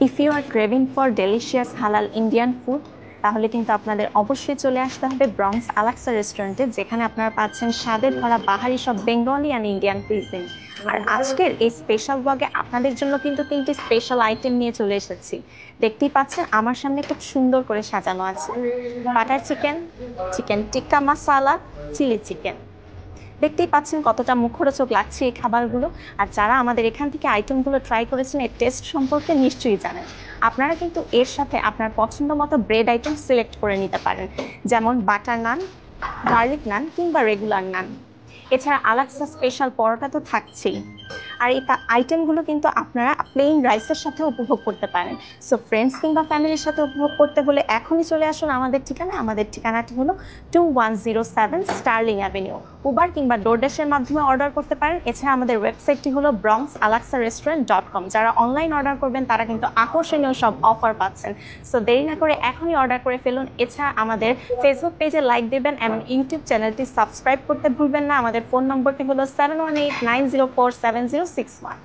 If you are craving for delicious halal Indian food, তাহলে কিন্তু আপনাদের অবশ্যই চলে আসতে হবে ব্রঙ্কস আলাক্সা রেস্টুরেন্টে, যেখানে আপনারা পাচ্ছেন স্বাদের ভরা বাহারি সব বেঙ্গলি অ্যান্ড ইন্ডিয়ান কুইজিন। আর আজকের এই স্পেশাল ব্লগে আপনাদের জন্য কিন্তু 3টি স্পেশাল আইটেম নিয়ে চলে এসেছি। দেখতেই পাচ্ছেন আমার সামনে খুব সুন্দর করে সাজানো আছে বাটার চিকেন, চিকেন টিক্কা মাসালা, চিলি চিকেন। দেখতেই পাচ্ছেন কতটা মুখরোচক লাগছে এই খাবারগুলো। আর যারা আমাদের এখান থেকে আইটেমগুলো ট্রাই করেছেন এর টেস্ট সম্পর্কে নিশ্চয়ই জানেন। আপনারা কিন্তু এর সাথে আপনার পছন্দ মতো ব্রেড আইটেম সিলেক্ট করে নিতে পারেন, যেমন বাটার নান, গার্লিক নান কিংবা রেগুলার নান। এছাড়া আলাক্সা স্পেশাল পরোটা তো থাকছেই। আর এই আইটেমগুলো কিন্তু আপনারা প্লেন রাইসের সাথে উপভোগ করতে পারেন। সো ফ্রেন্ডস কিংবা ফ্যামিলির সাথে উপভোগ করতে হলে এখনই চলে আসুন আমাদের ঠিকানা। আমাদের ঠিকানাটি হলো 2107 স্টার্লিং অ্যাভিনিউ। উবার কিংবা ডোরড্যাশের মাধ্যমে অর্ডার করতে পারেন। এছাড়া আমাদের ওয়েবসাইটটি হলো bronxalaxarestaurant.com। যারা অনলাইন অর্ডার করবেন তারা কিন্তু আকর্ষণীয় সব অফার পাচ্ছেন। সো দেরি না করে এখনই অর্ডার করে ফেলুন। এছাড়া আমাদের ফেসবুক পেজে লাইক দেবেন এবং ইউটিউব চ্যানেলটি সাবস্ক্রাইব করতে ভুলবেন না। আমাদের ফোন নম্বরটি হলো 7189047061।